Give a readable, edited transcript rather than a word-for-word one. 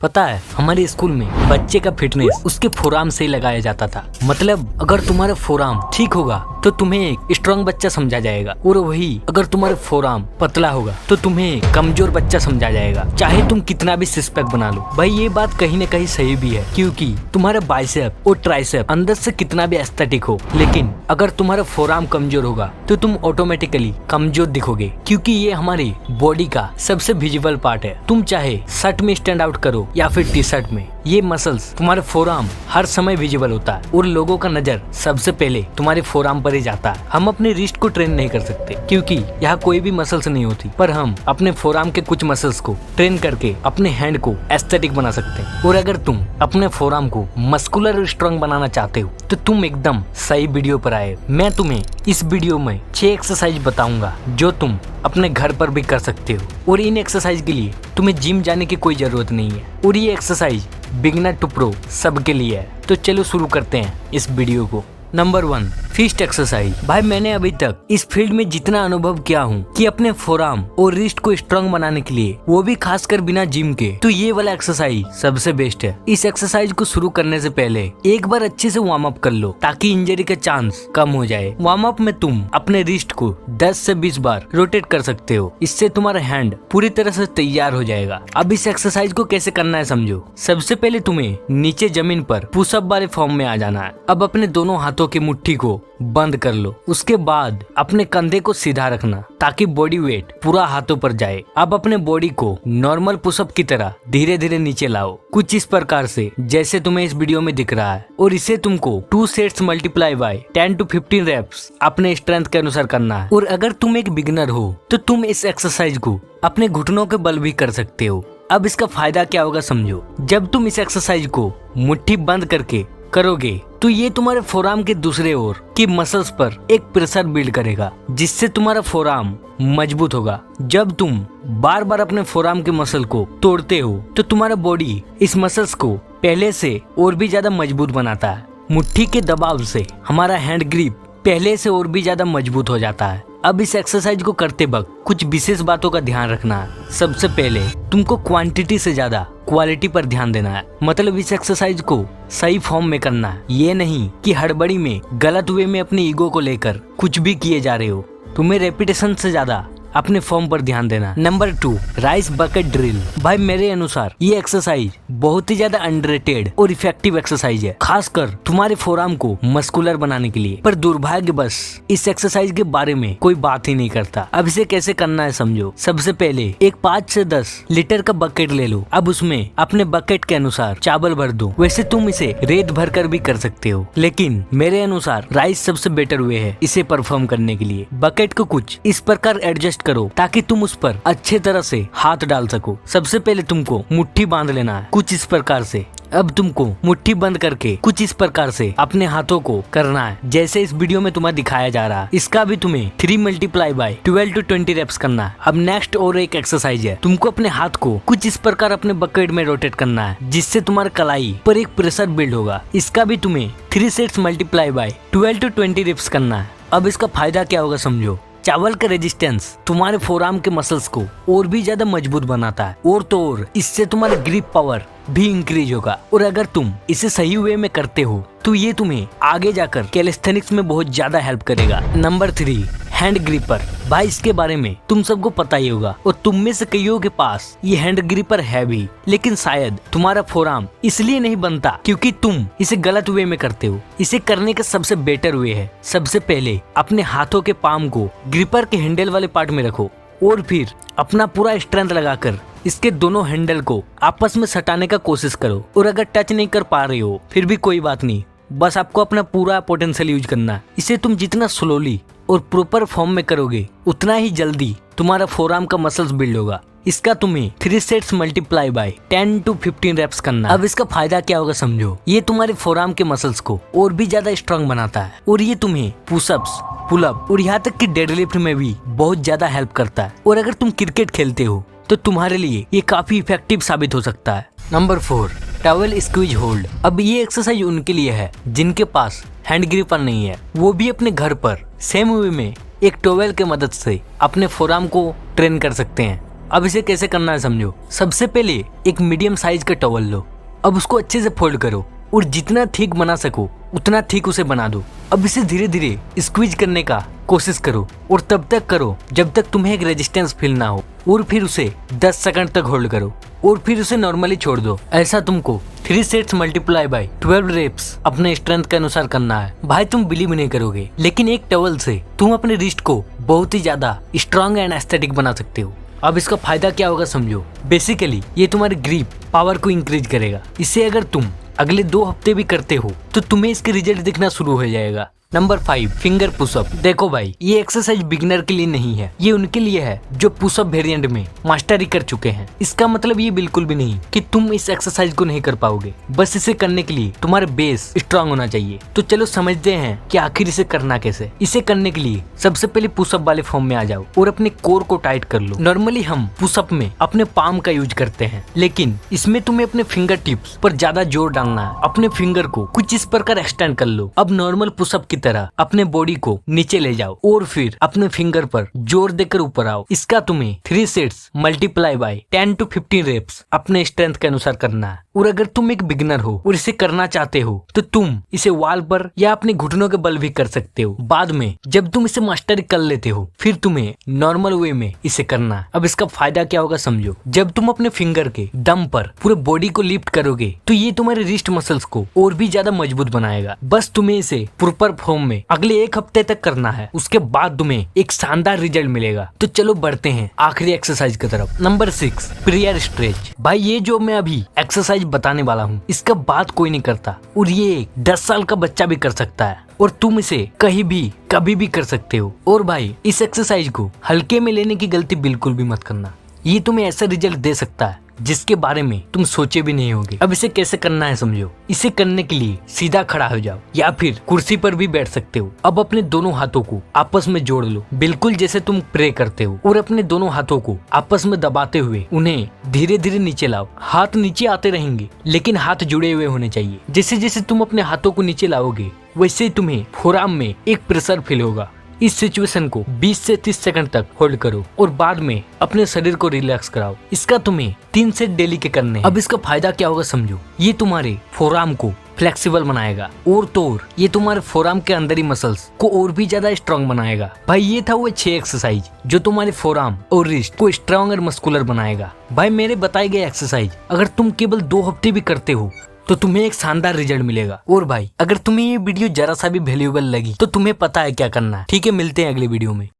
पता है हमारे स्कूल में बच्चे का फिटनेस उसके फोरआर्म से ही लगाया जाता था। मतलब अगर तुम्हारा फोरआर्म ठीक होगा तो तुम्हें एक स्ट्रॉन्ग बच्चा समझा जाएगा, और वही अगर तुम्हारा फोरआर्म पतला होगा तो तुम्हें एक कमजोर बच्चा समझा जाएगा। चाहे तुम कितना भी सिक्स पैक बना लो। भाई ये बात कहीं न कहीं सही भी है, क्योंकि तुम्हारा बाइसेप और ट्राइसेप अंदर से कितना भी एस्थेटिक हो, लेकिन अगर तुम्हारा फोरआर्म कमजोर होगा तो तुम ऑटोमेटिकली कमजोर दिखोगे, क्योंकि ये हमारी बॉडी का सबसे विजिबल पार्ट है। तुम चाहे शर्ट में स्टैंड आउट करो या फिर टी शर्ट में, ये मसल्स तुम्हारे फोरआर्म हर समय विजिबल होता है और लोगों का नजर सबसे पहले तुम्हारे फोरआर्म पर ही जाता है। हम अपने रिस्ट को ट्रेन नहीं कर सकते क्योंकि यहाँ कोई भी मसल्स नहीं होती, पर हम अपने फोरआर्म के कुछ मसल्स को ट्रेन करके अपने हैंड को एस्थेटिक बना सकते हैं। और अगर तुम अपने फोरआर्म को मस्कुलर और स्ट्रॉन्ग बनाना चाहते हो तो तुम एकदम सही वीडियो पर आए। मैं तुम्हें इस वीडियो में 6 एक्सरसाइज बताऊंगा जो तुम अपने घर पर भी कर सकते हो, और इन एक्सरसाइज के लिए तुम्हें जिम जाने की कोई जरूरत नहीं है, और ये एक्सरसाइज बिगिनर टू प्रो सबके लिए है। तो चलो शुरू करते हैं इस वीडियो को। Number 1, fist exercise. भाई मैंने अभी तक इस फील्ड में जितना अनुभव किया हूँ कि अपने फोरआर्म और रिस्ट को स्ट्रॉन्ग बनाने के लिए, वो भी खासकर बिना जिम के, तो ये वाला एक्सरसाइज सबसे बेस्ट है। इस एक्सरसाइज को शुरू करने से पहले एक बार अच्छे से वार्म अप कर लो ताकि इंजरी का चांस कम हो जाए। वार्म अप में तुम अपने रिस्ट को 10 से 20 बार रोटेट कर सकते हो। इससे तुम्हारा हैंड पूरी तरह से तैयार हो जाएगा। अब इस एक्सरसाइज को कैसे करना है समझो। सबसे पहले तुम्हें नीचे जमीन पर पुशअप वाले फॉर्म में आ जाना है। अब अपने दोनों हाथों की मुट्ठी को बंद कर लो। उसके बाद अपने कंधे को सीधा रखना ताकि बॉडी वेट पूरा हाथों पर जाए। अब अपने बॉडी को नॉर्मल पुशअप की तरह धीरे धीरे नीचे लाओ, कुछ इस प्रकार से जैसे तुम्हें इस वीडियो में दिख रहा है। और इसे तुमको 2 sets multiply by 10 to 15 reps अपने स्ट्रेंथ के अनुसार करना है। और अगर तुम एक बिगिनर हो तो तुम इस एक्सरसाइज को अपने घुटनों के बल भी कर सकते हो। अब इसका फायदा क्या होगा समझो। जब तुम इस एक्सरसाइज को मुट्ठी बंद करके करोगे तो ये तुम्हारे फोरआर्म के दूसरे ओर की मसल्स पर एक प्रेशर बिल्ड करेगा, जिससे तुम्हारा फोरआर्म मजबूत होगा। जब तुम बार बार अपने फोरआर्म के मसल को तोड़ते हो तो तुम्हारा बॉडी इस मसल्स को पहले से और भी ज्यादा मजबूत बनाता है। मुट्ठी के दबाव से हमारा हैंड ग्रिप पहले से और भी ज्यादा मजबूत हो जाता है। अब इस एक्सरसाइज को करते वक्त कुछ विशेष बातों का ध्यान रखना है। सबसे पहले तुमको क्वांटिटी से ज्यादा क्वालिटी पर ध्यान देना है। मतलब इस एक्सरसाइज को सही फॉर्म में करना है। ये नहीं कि हड़बड़ी में गलत वे में अपने ईगो को लेकर कुछ भी किए जा रहे हो। तुम्हें रेपिटेशन से ज्यादा अपने फॉर्म पर ध्यान देना। Number 2, rice bucket drill. भाई मेरे अनुसार ये एक्सरसाइज बहुत ही ज्यादा अंडररेटेड और इफेक्टिव एक्सरसाइज है, खासकर तुम्हारे फोरआर्म को मस्कुलर बनाने के लिए। पर दुर्भाग्यवश इस एक्सरसाइज के बारे में कोई बात ही नहीं करता। अब इसे कैसे करना है समझो। सबसे पहले एक 5 से 10 लीटर का बकेट ले लो। अब उसमें अपने बकेट के अनुसार चावल भर दो। वैसे तुम इसे रेत भर कर भी कर सकते हो, लेकिन मेरे अनुसार राइस सबसे बेटर वे है इसे परफॉर्म करने के लिए। बकेट को कुछ इस प्रकार एडजस्ट करो ताकि तुम उस पर अच्छे तरह से हाथ डाल सको। सबसे पहले तुमको मुट्ठी बांध लेना है कुछ इस प्रकार से। अब तुमको मुट्ठी बंद करके कुछ इस प्रकार से अपने हाथों को करना है जैसे इस वीडियो में तुम्हें दिखाया जा रहा है। इसका भी तुम्हें 3 मल्टीप्लाई बाय 12 to 20 रेप्स करना है। अब नेक्स्ट और एक एक्सरसाइज है। तुमको अपने हाथ को कुछ इस प्रकार अपने बकेट में रोटेट करना है, जिससे तुम्हारे कलाई पर एक प्रेशर बिल्ड होगा। इसका भी तुम्हें 3 sets multiply by 12 to 20 reps करना है। अब इसका फायदा क्या होगा समझो। चावल का रेजिस्टेंस तुम्हारे फोरआर्म के मसल्स को और भी ज्यादा मजबूत बनाता है, और तो और इससे तुम्हारा ग्रिप पावर भी इंक्रीज होगा। और अगर तुम इसे सही वे में करते हो तो ये तुम्हें आगे जाकर कैलिस्थेनिक्स में बहुत ज्यादा हेल्प करेगा। Number 3, hand gripper. भाई इसके बारे में तुम सबको पता ही होगा, और तुम में से कईयों के पास ये हैंड ग्रिपर है भी, लेकिन शायद तुम्हारा फोरआर्म इसलिए नहीं बनता क्योंकि तुम इसे गलत वे में करते हो। इसे करने का सबसे बेटर वे है, सबसे पहले अपने हाथों के पाम को ग्रिपर के हैंडल वाले पार्ट में रखो, और फिर अपना पूरा स्ट्रेंथ लगाकर इसके दोनों हैंडल को आपस में सटाने का कोशिश करो। और अगर टच नहीं कर पा रहे हो फिर भी कोई बात नहीं, बस आपको अपना पूरा पोटेंशियल यूज करना है। इसे तुम जितना स्लोली और प्रॉपर फॉर्म में करोगे उतना ही जल्दी तुम्हारा फोरआर्म का मसल्स बिल्ड होगा। इसका तुम्हें 3 sets multiply by 10 to 15 reps करना। अब इसका फायदा क्या होगा समझो। ये तुम्हारे फोरआर्म के मसल्स को और भी ज्यादा स्ट्रांग बनाता है, और ये तुम्हें पुशअप्स, पुलअप और यहाँ तक कि डेडलिफ्ट में भी बहुत ज्यादा हेल्प करता है। और अगर तुम क्रिकेट खेलते हो तो तुम्हारे लिए ये काफी इफेक्टिव साबित हो सकता है। Number 4, towel squeeze hold. अब ये एक्सरसाइज उनके लिए है जिनके पास हैंड ग्रिपर नहीं है। वो भी अपने घर पर सेम वे में एक टॉवेल के मदद से अपने फोरआर्म को ट्रेन कर सकते हैं। अब इसे कैसे करना है समझो। सबसे पहले एक मीडियम साइज का टॉवल लो। अब उसको अच्छे से फोल्ड करो और जितना थिक बना सको उतना थिक उसे बना दो। अब इसे धीरे धीरे स्क्वीज करने का कोशिश करो और तब तक करो जब तक तुम्हें एक रेजिस्टेंस फील ना हो, और फिर उसे 10 सेकंड तक होल्ड करो और फिर उसे नॉर्मली छोड़ दो। ऐसा तुमको 3 सेट्स मल्टीप्लाई बाय 12 रेप्स अपने स्ट्रेंथ के अनुसार करना है। भाई तुम बिलीव नहीं करोगे, लेकिन एक टॉवल से तुम अपने रिस्ट को बहुत ही ज्यादा स्ट्रॉन्ग एंड एस्थेटिक बना सकते हो। अब इसका फायदा क्या होगा समझो। बेसिकली ये तुम्हारी ग्रिप पावर को इंक्रीज करेगा। इसे अगर तुम अगले 2 हफ्ते भी करते हो तो तुम्हें इसके रिजल्ट दिखना शुरू हो जाएगा। Number 5, finger pushup. देखो भाई, ये एक्सरसाइज बिगिनर के लिए नहीं है, ये उनके लिए है जो पुशअप वेरिएंट में मास्टरी कर चुके हैं। इसका मतलब ये बिल्कुल भी नहीं कि तुम इस एक्सरसाइज को नहीं कर पाओगे, बस इसे करने के लिए तुम्हारा बेस स्ट्रांग होना चाहिए। तो चलो समझते हैं कि आखिर इसे करना कैसे। इसे करने के लिए सबसे पहले पुशअप वाले फॉर्म में आ जाओ और अपने कोर को टाइट कर लो। नॉर्मली हम पुशअप में अपने पाम का यूज करते हैं, लेकिन इसमें तुम्हें अपने फिंगर टिप्स पर ज्यादा जोर डालना है। अपने फिंगर को कुछ इस प्रकार एक्सटेंड कर लो। अब नॉर्मल पुशअप की तरह अपने बॉडी को नीचे ले जाओ और फिर अपने फिंगर पर जोर देकर ऊपर आओ। इसका तुम्हें 3 sets multiply by 10 to 15 reps अपने स्ट्रेंथ के अनुसार करना है। और अगर तुम एक बिगिनर हो और इसे करना चाहते हो तो तुम इसे वॉल पर या अपने घुटनों के बल भी कर सकते हो। बाद में जब तुम इसे मास्टरी कर लेते हो फिर तुम्हें नॉर्मल वे में इसे करना है। अब इसका फायदा क्या होगा समझो। जब तुम अपने फिंगर के दम पर पूरे बॉडी को लिफ्ट करोगे तो ये तुम्हारे रिस्ट मसल्स को और भी ज्यादा मजबूत बनाएगा। बस तुम्हें इसे प्रॉपर फॉर्म में अगले 1 हफ्ते तक करना है, उसके बाद तुम्हें एक शानदार रिजल्ट मिलेगा। तो चलो बढ़ते हैं आखिरी एक्सरसाइज की तरफ। Number 6, prayer stretch. भाई ये जो मैं अभी एक्सरसाइज बताने वाला हूँ इसका बात कोई नहीं करता, और ये 10 साल का बच्चा भी कर सकता है और तुम इसे कहीं भी कभी भी कर सकते हो। और भाई इस एक्सरसाइज को हल्के में लेने की गलती बिल्कुल भी मत करना, ये तुम्हें ऐसा रिजल्ट दे सकता है जिसके बारे में तुम सोचे भी नहीं होगे। अब इसे कैसे करना है समझो। इसे करने के लिए सीधा खड़ा हो जाओ या फिर कुर्सी पर भी बैठ सकते हो। अब अपने दोनों हाथों को आपस में जोड़ लो, बिल्कुल जैसे तुम प्रे करते हो, और अपने दोनों हाथों को आपस में दबाते हुए उन्हें धीरे धीरे नीचे लाओ। हाथ नीचे आते रहेंगे लेकिन हाथ जुड़े हुए होने चाहिए। जैसे जैसे तुम अपने हाथों को नीचे लाओगे वैसे ही तुम्हें फोरआर्म में एक प्रेशर फील होगा। इस सिचुएशन को 20 से 30 सेकंड तक होल्ड करो और बाद में अपने शरीर को रिलैक्स कराओ। इसका तुम्हें 3 सेट डेली के करने हैं। अब इसका फायदा क्या होगा समझो। ये तुम्हारे फोरआर्म को फ्लेक्सिबल बनाएगा और तो और ये तुम्हारे फोरआर्म के अंदर ही मसल्स को और भी ज्यादा स्ट्रांग बनाएगा। भाई ये था वो 6 एक्सरसाइज जो तुम्हारे फोरआर्म और रिस्ट को स्ट्रांग और मस्कुलर बनाएगा। भाई मेरे बताए गए एक्सरसाइज अगर तुम केवल 2 हफ्ते भी करते हो तो तुम्हें एक शानदार रिजल्ट मिलेगा। और भाई अगर तुम्हें ये वीडियो जरा सा भी वैल्यूएबल लगी तो तुम्हें पता है क्या करना है। ठीक है, मिलते हैं अगले वीडियो में।